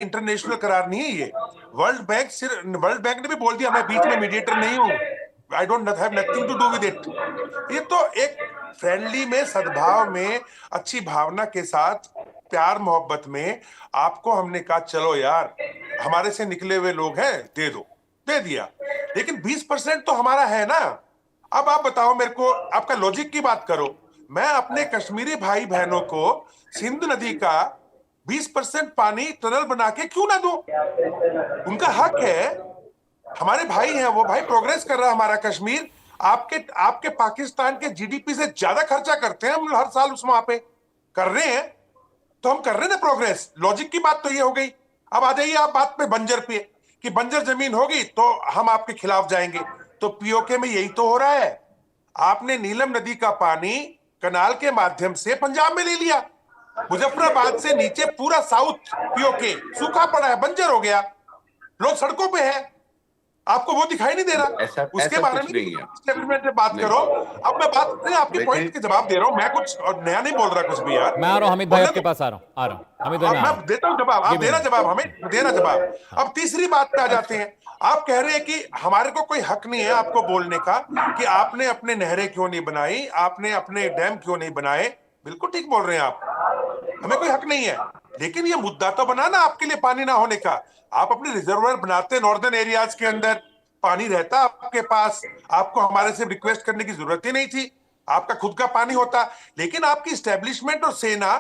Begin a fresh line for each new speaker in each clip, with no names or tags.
International करार नहीं है ये। वर्ल्ड बैंक ने भी बोल दिया मैं बीच में मीडिएटर नहीं हूं, I don't have nothing to do with it. ये तो एक फ्रेंडली में, सद्भाव में, अच्छी भावना के साथ, प्यार मोहब्बत में आपको हमने कहा चलो यार हमारे से निकले हुए लोग हैं दे दो, दे दिया। लेकिन 20% तो हमारा है ना। अब आप बताओ मेरे को, आपका लॉजिक की बात करो, मैं अपने कश्मीरी भाई बहनों को सिंधु नदी का 20% पानी टनल बना के क्यों ना दूं? उनका हक है, हमारे भाई हैं वो, भाई प्रोग्रेस कर रहा है हमारा कश्मीर। आपके आपके पाकिस्तान के जीडीपी से ज्यादा खर्चा करते हैं हम हर साल उस वहां पे, कर रहे हैं तो हम कर रहे हैं ना प्रोग्रेस। लॉजिक की बात तो ये हो गई। अब आ जाइए आप बात पे बंजर पे, कि बंजर जमीन होगी तो हम आपके खिलाफ जाएंगे। तो पीओके में यही तो हो रहा है। आपने नीलम नदी का पानी कनाल के माध्यम से पंजाब में ले लिया, मुजफ्फराबाद से नीचे पूरा साउथ पीओके सूखा पड़ा है, बंजर हो गया, लोग सड़कों पे है। आपको वो दिखाई नहीं दे रहा?
ऐसा
उसके
ऐसा
बारे
कुछ
में
नहीं है।
स्टेटमेंट पे बात
नहीं,
करो। अब मैं बात नहीं, आपके
देखें,
पॉइंट के जवाब दे रहा हूं, मैं कुछ और नया नहीं बोल रहा कुछ भी यार।
मैं आ रहा हूं हमिद भाई,
बोलने
आपके
तो
पास आ रहा हूं हमिद भाई, मैं
अब
आ रहा
मैं देता हूं जवाब,
हूं।
आप
गिव
देना
मी
जवाब, हमें देना जवाब।
हाँ।
अब तीसरी बात पे आ जाते हैं। आप कह रहे हैं कि हमारे को कोई हक नहीं है आपको बोलने का कि आपने अपने नहरें क्यों नहीं बनाई, आपने अपने डैम क्यों नहीं बनाए। बिल्कुल ठीक बोल रहे हैं आप, हमें कोई हक नहीं है। लेकिन ये मुद्दा तो बना ना आपके लिए पानी ना होने का। आप अपने रिजर्वर बनाते, नॉर्दर्न एरियाज के अंदर पानी रहता आपके पास, आपको हमारे से रिक्वेस्ट करने की जरूरत ही नहीं थी, आपका खुद का पानी होता। लेकिन आपकी स्टैब्लिशमेंट और सेना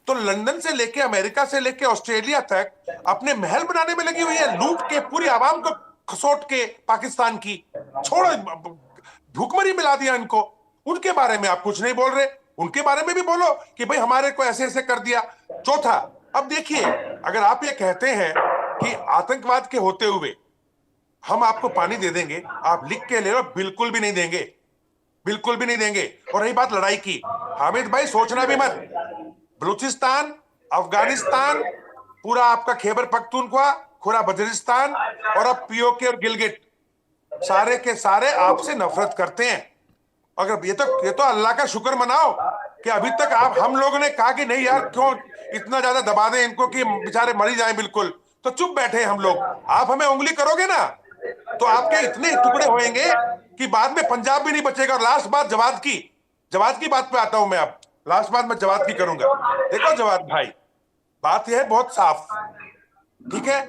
तो लंदन से लेके, अमेरिका से लेके ऑस्ट्रेलिया तक अपने महल बनाने में लगी हुई है, लूट के पूरी आवाम को खसोट के पाकिस्तान की, छोड़ो, भूखमरी मिला दिया इनको। उनके बारे में आप कुछ नहीं बोल रहे, उनके बारे में भी बोलो कि भाई हमारे को ऐसे ऐसे कर दिया। चौथा, अब देखिए, अगर आप ये कहते हैं कि आतंकवाद के होते हुए हम आपको पानी दे देंगे, आप लिख के ले लो, बिल्कुल भी नहीं देंगे, बिल्कुल भी नहीं देंगे। और रही बात लड़ाई की, हामिद भाई सोचना भी मत, बलूचिस्तान, अफगानिस्तान, पूरा आपका खैबर पख्तूनख्वा, पूरा बजरिस्तान और अब पीओके और गिलगिट, सारे के सारे आपसे नफरत करते हैं। अगर ये तो अल्लाह का शुक्र मनाओ कि अभी तक आप, हम लोगों ने कहा कि नहीं यार क्यों इतना ज्यादा दबा दें इनको कि बेचारे मरी जाएं, बिल्कुल तो चुप बैठे हम लोग। आप हमें उंगली करोगे ना तो आपके इतने टुकड़े होंगे कि बाद में पंजाब भी नहीं बचेगा। और लास्ट बात जवाद की बात पे आता हूं मैं। अब लास्ट बात मैं जवाद की करूंगा। देखो जवाद भाई, बात यह है बहुत साफ, ठीक है,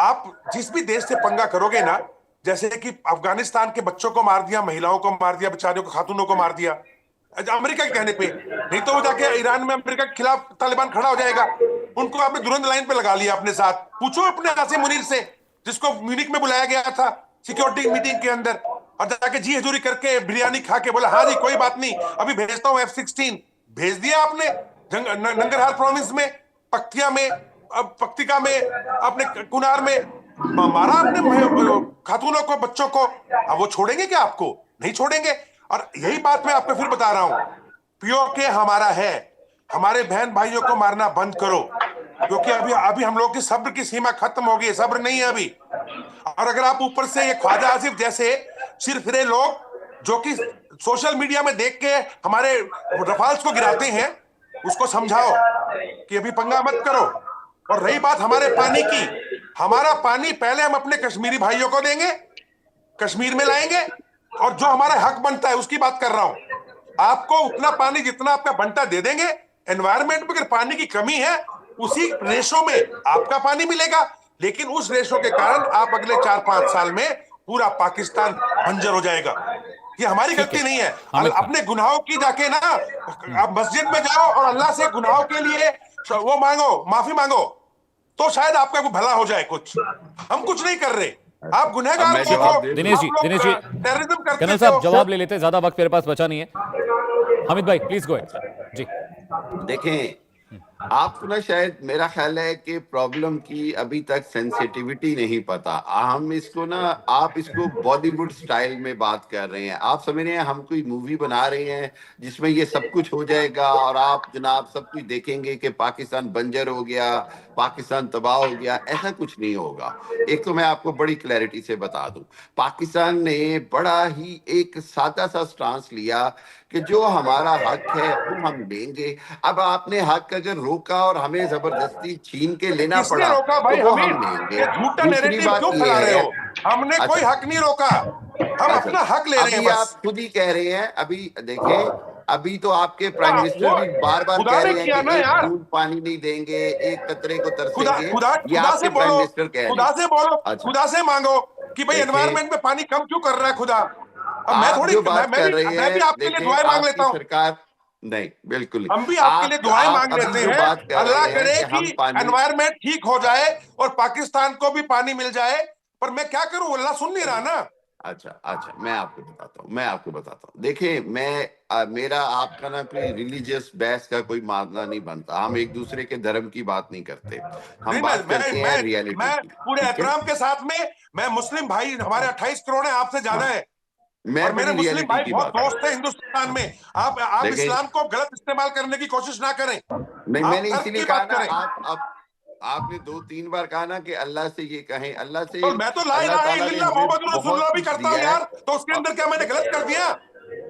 आप जिस भी देश से पंगा करोगे ना, जैसे कि अफगानिस्तान के बच्चों को मार दिया, महिलाओं को मार दिया, बेचारियों को, खातूनों को मार दिया अमेरिका के कहने पे, नहीं तो वो जाके ईरान में अमेरिका के खिलाफ तालिबान खड़ा हो जाएगा। उनको आपने तुरंत लाइन पे लगा लिया अपने साथ। पूछो अपने आसिम मुनीर से, जिसको म्यूनिक में बुलाया गया था सिक्योरिटी मीटिंग के अंदर, और जाके जी हजूरी करके बिरयानी खा के बोला हाँ जी कोई बात नहीं अभी भेजता हूँ F-16। भेज दिया आपने नंगरहार प्रोविंस में, पक्तिया में, अब पक्तिका में, अपने कुनार में मारा आपने खातूनों को, बच्चों को। अब वो छोड़ेंगे क्या आपको? नहीं छोड़ेंगे। और यही बात मैं आपको फिर बता रहा हूं, पीओके हमारा है, हमारे बहन भाइयों को मारना बंद करो, क्योंकि अभी अभी हम लोग की सब्र की सीमा खत्म हो गई, सब्र नहीं है अभी। और अगर आप ऊपर से ये ख्वाजा आसिफ जैसे सिरफिरे लोग जो कि सोशल मीडिया में देख के हमारे रफाल्स को गिराते हैं, उसको समझाओ कि अभी पंगा मत करो। और रही बात हमारे पानी की, हमारा पानी पहले हम अपने कश्मीरी भाइयों को देंगे, कश्मीर में लाएंगे, और जो हमारा हक बनता है उसकी बात कर रहा हूं। आपको उतना पानी जितना आपका बनता दे देंगे। एनवायरमेंट में अगर पानी की कमी है, उसी रेशो में आपका पानी मिलेगा। लेकिन उस रेशो के कारण आप अगले 4-5 साल में पूरा पाकिस्तान बंजर हो जाएगा। ये हमारी
ठीक
गलती
है
नहीं है।
हामिद भाई,
अपने गुनाहों की जाके ना आप मस्जिद में जाओ और अल्लाह से गुनाहों के लिए वो मांगो, माफी मांगो, तो शायद आपका कोई भला हो जाए। कुछ हम कुछ नहीं कर रहे, आप
अब
गुनहगार
मैं
को
ठीक है
हो,
जवाब दे दूं।
दिनेश
आप लोग
जी,
टेररिज्म
कर्नल
करते
साहब
हो।
जवाब ले लेते, ज्यादा वक्त मेरे पास बचा नहीं है। हामिद भाई प्लीज गो अहेड जी।
देखें, आपको ना शायद मेरा ख्याल है कि प्रॉब्लम की अभी तक सेंसिटिविटी नहीं पता। हम इसको ना, आप इसको बॉलीवुड स्टाइल में बात कर रहे हैं। आप समझ रहे हैं हम कोई मूवी बना रहे हैं जिसमें ये सब कुछ हो जाएगा और आप जनाब सब कुछ देखेंगे कि पाकिस्तान बंजर हो गया, पाकिस्तान तबाह हो गया। ऐसा कुछ नहीं होगा। एक तो मैं आपको बड़ी क्लैरिटी से बता दूं, पाकिस्तान ने बड़ा ही एक सादा सा स्टांस लिया कि जो हमारा हक है वो हम लेंगे। अब आपने हक अगर रोका और हमें जबरदस्ती छीन के लेना
किसने
पड़ा
रोका
तो
भाई
वो
हमीद?
हम लेंगे।
ये झूठा
दूसरी
नैरेटिव
बात
क्यों
ये
फैला रहे
है,
हो? हमने कोई
अच्छा
हक नहीं रोका, हम
अच्छा,
अपना हक ले रहे हैं
अभी
बस।
आप खुद ही कह रहे हैं, अभी देखें, अभी तो आपके प्राइम मिनिस्टर
वो
भी बार बार
खुदा
कह
ने
रहे हैं
किया
कि
ना
एक
यार।
बूंद पानी नहीं देंगे, एक कतरे को
खुदा
तरसेंगे।
खुदा
ये
खुदा से
आपके प्राइम
बोलो,
मिनिस्टर कह रहे
खुदा
हैं।
से बोलो,
अच्छा,
खुदा से मांगो कि भाई
देखें,
एनवायरनमेंट में पानी कम क्यों कर रहा है खुदा। अब मैं
आप
थोड़ी
जो बात कर रहे
मैं भी
हैं,
आपके लिए
देखें
दुआएं मांग लेता
आपकी
हूँ।
सरकार, नहीं बिल्कुल नहीं।
हम भी आपके लिए दुआएं
आप
मांग
अभी
लेते
जो
हैं,
बात कर
अल्लाह
रहे हैं
करे
कि
कि
हम पानी,
एनवायरनमेंट ठीक हो जाए और पाकिस्तान को भी पानी मिल जाए। पर मैं क्या करूं, अल्लाह सुन नहीं रहा ना।
अच्छा अच्छा, मैं आपको बताता हूँ। देखिए, मेरा आपका ना कोई रिलीजियस बहस का कोई मामला नहीं बनता। हम एक दूसरे के धर्म की बात नहीं करते, हम
नहीं,
बात करते हैं रियलिटी
मैं
की।
पूरे
ठीक है,
एहतराम के साथ में, मैं मुस्लिम भाई, हमारे
हाँ
28 करोड़ है, आपसे ज्यादा
हाँ,
है। और
मैं
मेरे
बड़ी
मुस्लिम
रियलिटी
भाई
की
बहुत
बात
दोस्त
करता
है हिंदुस्तान में। आप
हूँ। देखें,
इस्लाम को गलत इस्तेमाल करने की कोशिश ना करें,
नहीं,
आप
मैंने
तर्क
इसीलिए
की
कहा
बात
ना,
करें।
आपने 2-3 बार कहा ना कि अल्लाह से ये कहें, अल्लाह से,
तो मैं तो ला
अल्लाह
इलाहा
ताला ने
इल्लल्लाह
हमें
मोहम्मद
बहुत
रसूलुल्लाह भी
कुछ
करता हूँ
दिया है।
यार, तो उसके अंदर क्या मैंने गलत कर दिया?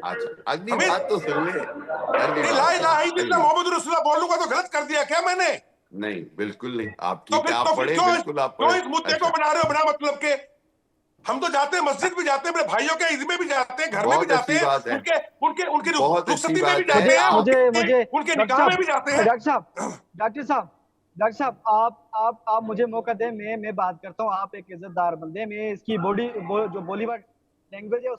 अच्छा, अगली
हमें
बात तो सुन ले, अगली
नहीं, ला
बात सुन,
इलाहा इल्लल्लाह मोहम्मद रसूलुल्लाह बोलूंगा तो गलत कर दिया क्या मैंने?
नहीं बिल्कुल नहीं, आप
तो
ठीक है,
तो
आप
फिर
पढ़े, बिल्कुल आप
क्यों
पढ़े।
इस मुद्दे को
अच्छा,
बना रहे हो बिना मतलब के? हम तो जाते हैं, मस्जिद भी जाते हैं, अपने भाइयों के ईद में भी जाते हैं, घर में भी
बहुत
जाते
अच्छी
हैं,
बात है,
उनके उनके उनकी
बहुत अच्छी
रुखसती में भी
बात है।
जाते
मुझे
हैं,
आप,
मुझे
उनके
मुझे
उनके
डॉक्टर
निकाह में
साहब,
भी जाते हैं।
डॉक्टर साहब, आप मुझे मौका दें, मैं बात करता हूँ। आप एक इज्जतदार बंदे हैं, मैं इसकी जो बॉलीवुड लैंग्वेज है